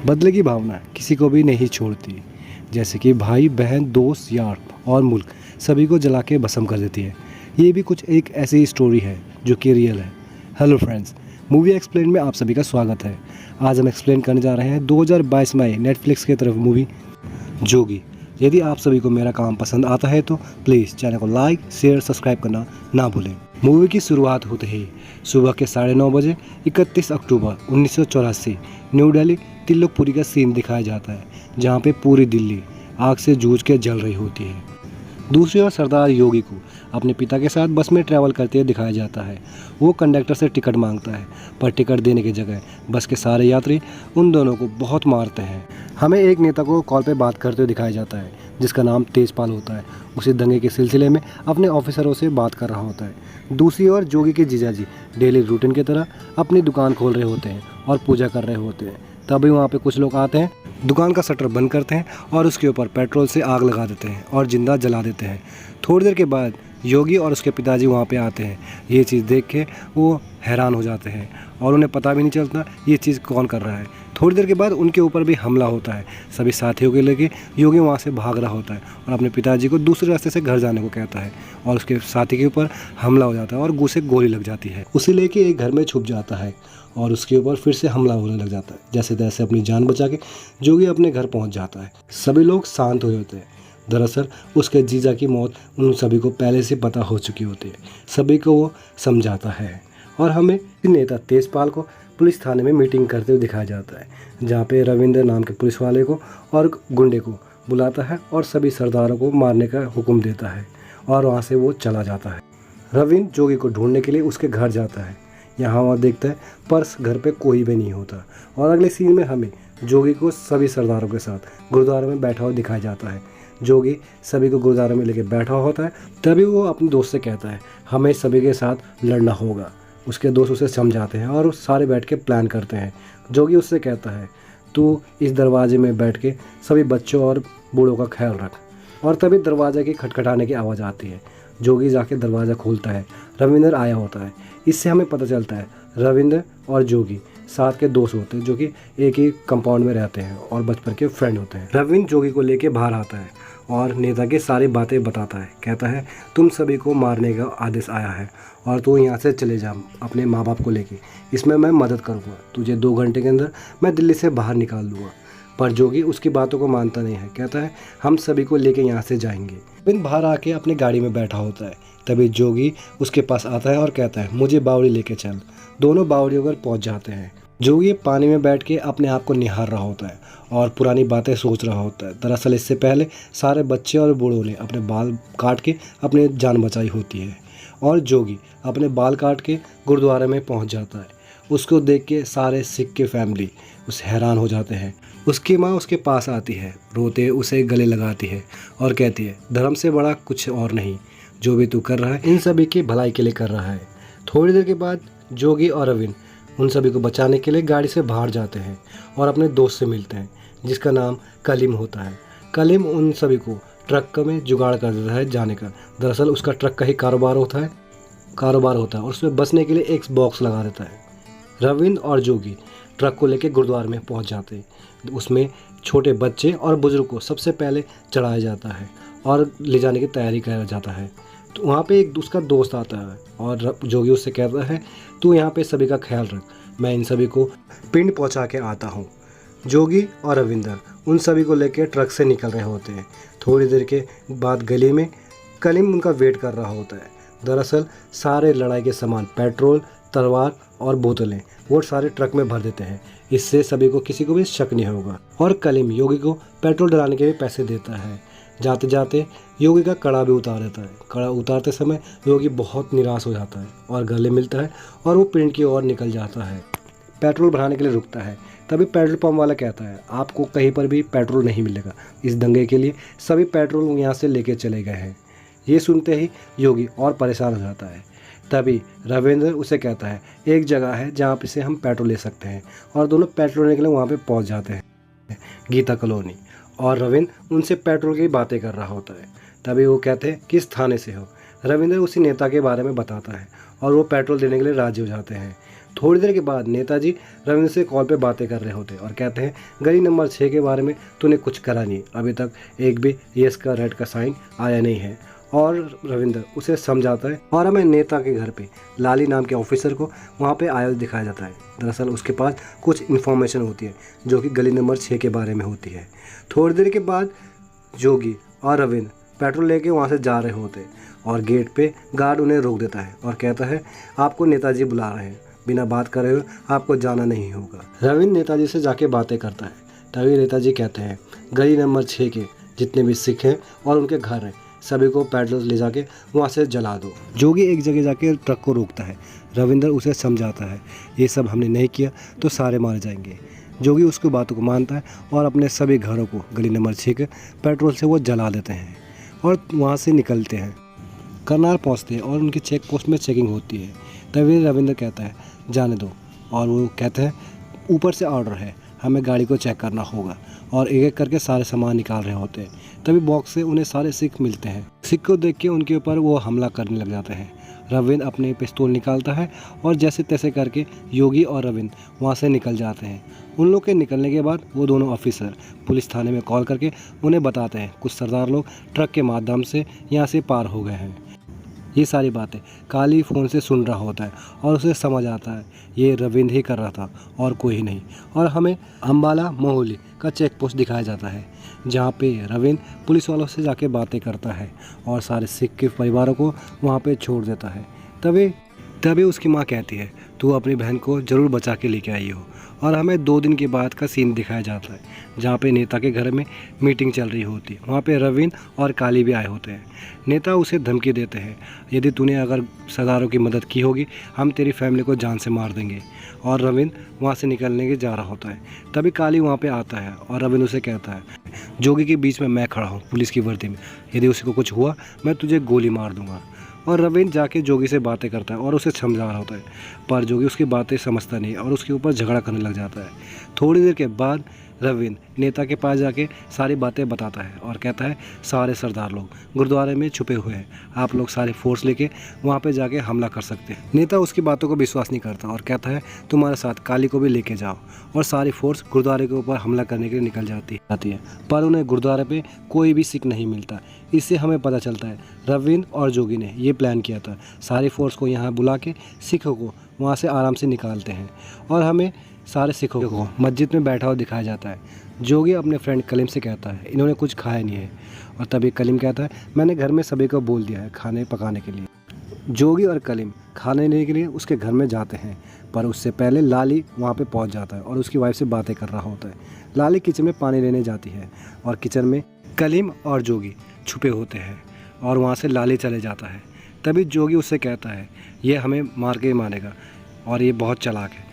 बदले की भावना किसी को भी नहीं छोड़ती, जैसे कि भाई बहन दोस्त यार और मुल्क सभी को जला के भस्म कर देती है। ये भी कुछ एक ऐसी ही स्टोरी है जो कि रियल है। हेलो फ्रेंड्स, मूवी एक्सप्लेन में आप सभी का स्वागत है। आज हम एक्सप्लेन करने जा रहे हैं 2022 में आई नेटफ्लिक्स की तरफ मूवी जोगी। यदि आप सभी को मेरा काम पसंद आता है तो प्लीज़ चैनल को लाइक शेयर सब्सक्राइब करना ना भूलें। मूवी की शुरुआत होते ही सुबह के 9:30 बजे 31 अक्टूबर 1984 न्यू दिल्ली तिल्लोकपुरी का सीन दिखाया जाता है, जहाँ पे पूरी दिल्ली आग से जूझ के जल रही होती है। दूसरी ओर सरदार योगी को अपने पिता के साथ बस में ट्रैवल करते हुए दिखाया जाता है। वो कंडक्टर से टिकट मांगता है, पर टिकट देने की जगह बस के सारे यात्री उन दोनों को बहुत मारते हैं। हमें एक नेता को कॉल पे बात करते हुए दिखाया जाता है, जिसका नाम तेजपाल होता है। उसी दंगे के सिलसिले में अपने ऑफिसरों से बात कर रहा होता है। दूसरी ओर जोगी के जीजाजी डेली रूटीन की तरह अपनी दुकान खोल रहे होते हैं और पूजा कर रहे होते हैं। तभी वहाँ पे कुछ लोग आते हैं, दुकान का शटर बंद करते हैं और उसके ऊपर पेट्रोल से आग लगा देते हैं और जिंदा जला देते हैं। थोड़ी देर के बाद योगी और उसके पिताजी वहाँ पे आते हैं। ये चीज़ देख के वो हैरान हो जाते हैं और उन्हें पता भी नहीं चलता ये चीज़ कौन कर रहा है। थोड़ी देर के बाद उनके ऊपर भी हमला होता है। सभी साथियों के लेके योगी वहाँ से भाग रहा होता है और अपने पिताजी को दूसरे रास्ते से घर जाने को कहता है और उसके साथी के ऊपर हमला हो जाता है और उसे गोली लग जाती है। उसे लेके एक घर में छुप जाता है और उसके ऊपर फिर से हमला होने लग जाता है। जैसे तैसे अपनी जान बचा के जोगी अपने घर पहुंच जाता है। सभी लोग शांत हो जाते हैं। दरअसल उसके जीजा की मौत उन सभी को पहले से पता हो चुकी होती है। सभी को वो समझाता है और हमें नेता तेजपाल को पुलिस थाने में मीटिंग करते हुए दिखाया जाता है, जहाँ पे रविंद्र नाम के पुलिस वाले को और गुंडे को बुलाता है और सभी सरदारों को मारने का हुक्म देता है और वहाँ से वो चला जाता है। रविंद्र जोगी को ढूंढने के लिए उसके घर जाता है। यहाँ वह देखता है पर्स घर पे कोई भी नहीं होता और अगले सीन में हमें जोगी को सभी सरदारों के साथ गुरुद्वारे में बैठा हुआ दिखाया जाता है। जोगी सभी को गुरुद्वारे में लेके बैठा होता है। तभी वो अपने दोस्त से कहता है हमें सभी के साथ लड़ना होगा। उसके दोस्त उसे समझाते हैं और सारे बैठ के प्लान करते हैं। जोगी उससे कहता है तू इस दरवाजे में बैठ के सभी बच्चों और बूढ़ों का ख्याल रख। और तभी दरवाजे की खटखटाने की आवाज़ आती है। जोगी जाके दरवाज़ा खोलता है। रविंद्र आया होता है। इससे हमें पता चलता है रविंद्र और जोगी साथ के दोस्त होते हैं, जो कि एक ही कंपाउंड में रहते हैं और बचपन के फ्रेंड होते हैं। रविंद्र जोगी को लेके बाहर आता है और नेता की सारी बातें बताता है। कहता है तुम सभी को मारने का आदेश आया है और तू यहाँ से चले जा अपने माँ बाप को लेके। इसमें मैं मदद करूँगा, तुझे 2 घंटे के अंदर मैं दिल्ली से बाहर निकाल दूँगा। पर जोगी उसकी बातों को मानता नहीं है। कहता है हम सभी को लेके यहाँ से जाएंगे। रविंद्र बाहर आके अपनी गाड़ी में बैठा होता है। तभी जोगी उसके पास आता है और कहता है मुझे बावड़ी लेके चल। दोनों बावड़ी होकर पहुँच जाते हैं। जोगी पानी में बैठ के अपने आप को निहार रहा होता है और पुरानी बातें सोच रहा होता है। दरअसल इससे पहले सारे बच्चे और बूढ़ों ने अपने बाल काट के अपनी जान बचाई होती है और जोगी अपने बाल काट के गुरुद्वारे में पहुंच जाता है। उसको देख के सारे सिख के फैमिली उस हैरान हो जाते हैं। उसकी माँ उसके पास आती है, रोते उसे गले लगाती है और कहती है धर्म से बड़ा कुछ और नहीं, जो भी तू कर रहा है इन सभी की भलाई के लिए कर रहा है। थोड़ी देर के बाद जोगी और रविंद्र उन सभी को बचाने के लिए गाड़ी से बाहर जाते हैं और अपने दोस्त से मिलते हैं, जिसका नाम कलीम होता है। कलीम उन सभी को ट्रक में जुगाड़ कर देता है जाने का। दरअसल उसका ट्रक का ही कारोबार होता है और उसमें बसने के लिए एक बॉक्स लगा देता है। रविंद्र और जोगी ट्रक को लेकर गुरुद्वारे में पहुंच जाते हैं। उसमें छोटे बच्चे और बुजुर्ग को सबसे पहले चढ़ाया जाता है और ले जाने की तैयारी किया जाता है। तो वहाँ पे एक उसका दोस्त आता है और जोगी उससे कहता है तू यहाँ पे सभी का ख्याल रख, मैं इन सभी को पिंड पहुँचा के आता हूँ। जोगी और रविंदर उन सभी को लेकर ट्रक से निकल रहे होते हैं। थोड़ी देर के बाद गली में कलीम उनका वेट कर रहा होता है। दरअसल सारे लड़ाई के सामान पेट्रोल, तलवार और बोतलें वो सारे ट्रक में भर देते हैं। इससे सभी को किसी को भी शक नहीं होगा और कलीम योगी को पेट्रोल डलाने के भी पैसे देता है। जाते जाते योगी का कड़ा भी उतार देता है। कड़ा उतारते समय योगी बहुत निराश हो जाता है और गले मिलता है और वो पिंड की ओर निकल जाता है। पेट्रोल भराने के लिए रुकता है। तभी पेट्रोल पंप वाला कहता है आपको कहीं पर भी पेट्रोल नहीं मिलेगा, इस दंगे के लिए सभी पेट्रोल यहाँ से लेके चले गए हैं। ये सुनते ही योगी और परेशान हो जाता है। तभी रविंद्र उसे कहता है एक जगह है जहाँ पे से हम पेट्रोल ले सकते हैं और दोनों पेट्रोल लेने के लिए वहाँ पे पहुँच जाते हैं, गीता कॉलोनी। और रविंद्र उनसे पेट्रोल की बातें कर रहा होता है। तभी वो कहते हैं किस थाने से हो। रविंद्र उसी नेता के बारे में बताता है और वो पेट्रोल देने के लिए राजी हो जाते हैं। थोड़ी देर के बाद नेताजी रविंद्र से कॉल पे बातें कर रहे होते और कहते हैं गली नंबर 6 के बारे में तूने कुछ करा नहीं, अभी तक एक भी यस का रेड का साइन आया नहीं है। और रविंद्र उसे समझाता है और हमें नेता के घर पे लाली नाम के ऑफिसर को वहाँ पे आया दिखाया जाता है। दरअसल उसके पास कुछ इन्फॉर्मेशन होती है जो कि गली नंबर 6 के बारे में होती है। थोड़ी देर के बाद जोगी और रविंद्र पेट्रोल लेके वहाँ से जा रहे होते हैं और गेट पे गार्ड उन्हें रोक देता है और कहता है आपको नेताजी बुला रहे हैं, बिना बात करे हुए आपको जाना नहीं होगा। रविंद्र नेताजी से जाके बातें करता है। तभी नेताजी कहते हैं गली नंबर 6 के जितने भी सिख हैं और उनके घर हैं सभी को पेट्रोल ले जाके वहाँ से जला दो। जोगी एक जगह जाके ट्रक को रोकता है। रविंद्र उसे समझाता है ये सब हमने नहीं किया तो सारे मारे जाएंगे। जोगी उसकी बातों को मानता है और अपने सभी घरों को गली नंबर 6 के पेट्रोल से वो जला देते हैं और वहाँ से निकलते हैं। करनाल पहुँचते हैं और उनकी चेक पोस्ट में चेकिंग होती है। तभी रविंद्र कहता है जाने दो और वो कहते हैं ऊपर से ऑर्डर है, हमें गाड़ी को चेक करना होगा। और एक एक करके सारे सामान निकाल रहे होते हैं। तभी बॉक्स से उन्हें सारे सिख मिलते हैं। सिख को देख के उनके ऊपर वो हमला करने लग जाते हैं। रविंद्र अपने पिस्तौल निकालता है और जैसे तैसे करके योगी और रविंद्र वहाँ से निकल जाते हैं। उन लोग के निकलने के बाद वो दोनों ऑफिसर पुलिस थाने में कॉल करके उन्हें बताते हैं कुछ सरदार लोग ट्रक के माध्यम से यहाँ से पार हो गए हैं। ये सारी बातें काली फ़ोन से सुन रहा होता है और उसे समझ आता है ये रविंद्र ही कर रहा था और कोई नहीं। और हमें अम्बाला मोहली का चेक पोस्ट दिखाया जाता है जहाँ पे रविंद्र पुलिस वालों से जाके बातें करता है और सारे सिख के परिवारों को वहाँ पे छोड़ देता है। तभी उसकी माँ कहती है तू अपनी बहन को ज़रूर बचा के लेके आई हो। और हमें 2 दिन के बाद का सीन दिखाया जाता है जहाँ पे नेता के घर में मीटिंग चल रही होती है। वहाँ पे रविंद्र और काली भी आए होते हैं। नेता उसे धमकी देते हैं यदि तूने अगर सरदारों की मदद की होगी हम तेरी फैमिली को जान से मार देंगे। और रविंद्र वहाँ से निकलने के जा रहा होता है। तभी काली वहाँ पे आता है और रविंद्र उसे कहता है जोगी के बीच में मैं खड़ा हूँ पुलिस की वर्दी में, यदि उसी को कुछ हुआ मैं तुझे गोली मार दूंगा। और रविंद्र जाके जोगी से बातें करता है और उसे समझा रहा होता है पर जोगी उसकी बातें समझता नहीं और उसके ऊपर झगड़ा करने लग जाता है। थोड़ी देर के बाद रविंद्र नेता के पास जाके सारी बातें बताता है और कहता है सारे सरदार लोग गुरुद्वारे में छुपे हुए हैं, आप लोग सारे फोर्स लेके वहाँ पे जाके हमला कर सकते हैं। नेता उसकी बातों को विश्वास नहीं करता और कहता है तुम्हारे साथ काली को भी लेके जाओ। और सारी फोर्स गुरुद्वारे के ऊपर हमला करने के लिए निकल जाती है पर उन्हें गुरुद्वारे पे कोई भी सिख नहीं मिलता। इससे हमें पता चलता है रविंद्र और जोगी ने ये प्लान किया था, सारी फोर्स को यहाँ बुला के सिखों को वहाँ से आराम से निकालते हैं। और हमें सारे सिखों को मस्जिद में बैठा हुआ दिखाया जाता है। जोगी अपने फ्रेंड कलीम से कहता है इन्होंने कुछ खाया नहीं है। और तभी कलीम कहता है मैंने घर में सभी को बोल दिया है खाने पकाने के लिए। जोगी और कलीम खाने लेने के लिए उसके घर में जाते हैं पर उससे पहले लाली वहाँ पे पहुँच जाता है और उसकी वाइफ से बातें कर रहा होता है। लाली किचन में पानी लेने जाती है और किचन में कलीम और जोगी छुपे होते हैं और वहाँ से लाली चले जाता है। तभी जोगी उससे कहता है ये हमें मार के मारेगा और ये बहुत चालाक है।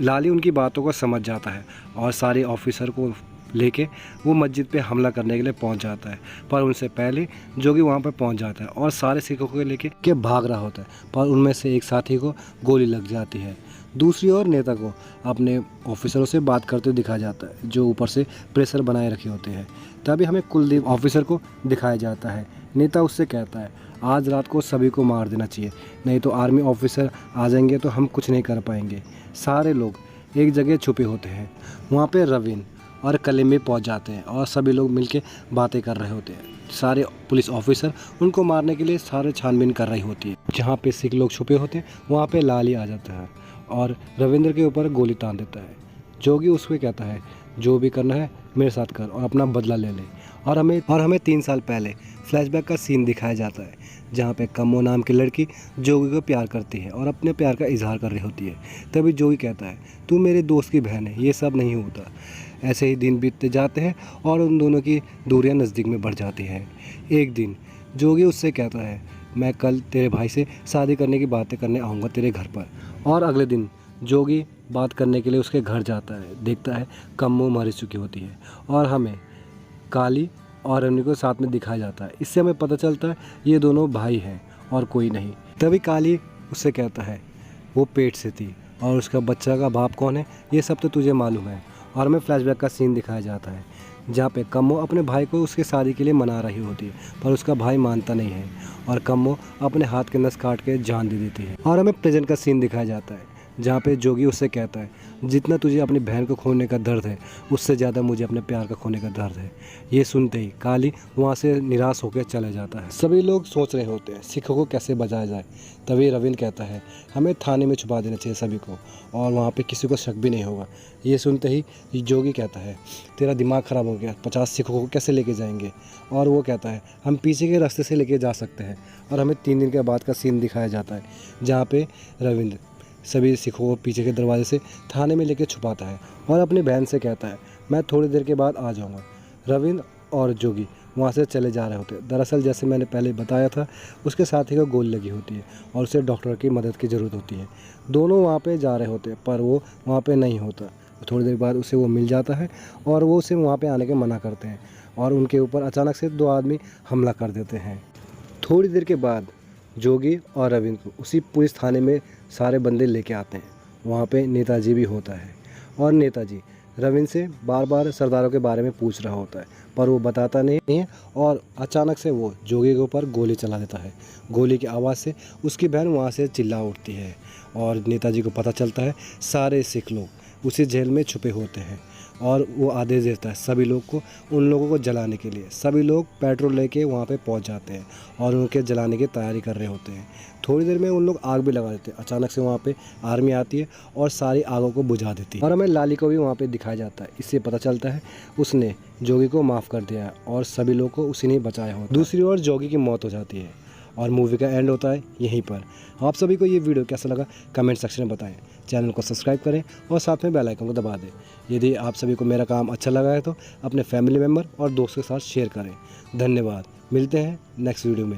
लाली उनकी बातों को समझ जाता है और सारे ऑफिसर को लेके वो मस्जिद पे हमला करने के लिए पहुंच जाता है पर उनसे पहले जोगी वहां पर पहुंच जाता है और सारे सिखों को लेके भाग रहा होता है पर उनमें से एक साथी को गोली लग जाती है। दूसरी ओर नेता को अपने ऑफिसरों से बात करते दिखाया जाता है जो ऊपर से प्रेशर बनाए रखे होते हैं। तभी हमें कुलदीप ऑफिसर को दिखाया जाता है। नेता उससे कहता है आज रात को सभी को मार देना चाहिए, नहीं तो आर्मी ऑफिसर आ जाएंगे तो हम कुछ नहीं कर पाएंगे। सारे लोग एक जगह छुपे होते हैं। वहाँ पे रविंद्र और कलीम भी पहुँच जाते हैं और सभी लोग मिलके बातें कर रहे होते हैं। सारे पुलिस ऑफिसर उनको मारने के लिए सारे छानबीन कर रही होती है। जहाँ पे सिख लोग छुपे होते हैं वहाँ पे लाली आ जाता है और रविंद्र के ऊपर गोली तान देता है। जोगी उसको कहता है जो भी करना है मेरे साथ कर और अपना बदला ले ले। और हमें 3 साल पहले फ्लैशबैक का सीन दिखाया जाता है जहाँ पे कम्मो नाम की लड़की जोगी को प्यार करती है और अपने प्यार का इजहार कर रही होती है। तभी जोगी कहता है तू मेरे दोस्त की बहन है, ये सब नहीं होता। ऐसे ही दिन बीतते जाते हैं और उन दोनों की दूरियां नज़दीक में बढ़ जाती हैं। एक दिन जोगी उससे कहता है मैं कल तेरे भाई से शादी करने की बातें करने आऊँगा तेरे घर पर। और अगले दिन जोगी बात करने के लिए उसके घर जाता है, देखता है कम्मो मर चुकी होती है और हमें काली और रवि को साथ में दिखाया जाता है। इससे हमें पता चलता है ये दोनों भाई हैं और कोई नहीं। तभी काली उससे कहता है वो पेट से थी और उसका बच्चा का बाप कौन है ये सब तो तुझे मालूम है। और हमें फ्लैशबैक का सीन दिखाया जाता है जहाँ पे कम्मो अपने भाई को उसके शादी के लिए मना रही होती है पर उसका भाई मानता नहीं है और कम्मो अपने हाथ के नस काट के जान दे देती है। और हमें प्रेजेंट का सीन दिखाया जाता है जहाँ पे जोगी उससे कहता है जितना तुझे अपनी बहन को खोने का दर्द है उससे ज़्यादा मुझे अपने प्यार का खोने का दर्द है। ये सुनते ही काली वहाँ से निराश होकर चले जाता है। सभी लोग सोच रहे होते हैं सिखों को कैसे बचाया जाए। तभी रविंद्र कहता है हमें थाने में छुपा देना चाहिए सभी को और वहाँ पे किसी को शक भी नहीं होगा। ये सुनते ही जोगी कहता है तेरा दिमाग ख़राब हो गया, 50 सिखों को कैसे लेके जाएंगे। और वो कहता है हम पीछे के रास्ते से लेके जा सकते हैं। और हमें 3 दिन के बाद का सीन दिखाया जाता है जहाँ पे रविंद्र सभी सिखों को पीछे के दरवाजे से थाने में लेके छुपाता है और अपनी बहन से कहता है मैं थोड़ी देर के बाद आ जाऊँगा। रविंद्र और जोगी वहाँ से चले जा रहे होते हैं। दरअसल जैसे मैंने पहले बताया था उसके साथी को गोली लगी होती है और उसे डॉक्टर की मदद की ज़रूरत होती है। दोनों वहाँ पे जा रहे होते हैं पर वो वहाँ पे नहीं होता। थोड़ी देर बाद उसे वो मिल जाता है और वो उसे वहाँ पे आने के मना करते हैं और उनके ऊपर अचानक से 2 आदमी हमला कर देते हैं। थोड़ी देर के बाद जोगी और रविंद्र को उसी पुलिस थाने में सारे बंदे लेके आते हैं। वहाँ पे नेताजी भी होता है और नेताजी रविंद्र से बार बार सरदारों के बारे में पूछ रहा होता है पर वो बताता नहीं है और अचानक से वो जोगी के ऊपर गोली चला देता है। गोली की आवाज़ से उसकी बहन वहाँ से चिल्ला उठती है और नेताजी को पता चलता है सारे सिख लोग उसी जेल में छुपे होते हैं और वो आदेश देता है सभी लोग को उन लोगों को जलाने के लिए। सभी लोग पेट्रोल लेके वहाँ पे पहुँच जाते हैं और उनके जलाने की तैयारी कर रहे होते हैं। थोड़ी देर में उन लोग आग भी लगा देते हैं। अचानक से वहाँ पे आर्मी आती है और सारी आगों को बुझा देती है और हमें लाली को भी वहाँ पे दिखाया जाता है। इससे पता चलता है उसने जोगी को माफ़ कर दिया है और सभी लोग को उसी ने बचाया होता है। दूसरी ओर जोगी की मौत हो जाती है और मूवी का एंड होता है यहीं पर। आप सभी को ये वीडियो कैसा लगा कमेंट सेक्शन में बताएं। चैनल को सब्सक्राइब करें और साथ में बेल आइकन को दबा दें। यदि आप सभी को मेरा काम अच्छा लगा है तो अपने फैमिली मेम्बर और दोस्तों के साथ शेयर करें। धन्यवाद। मिलते हैं नेक्स्ट वीडियो में।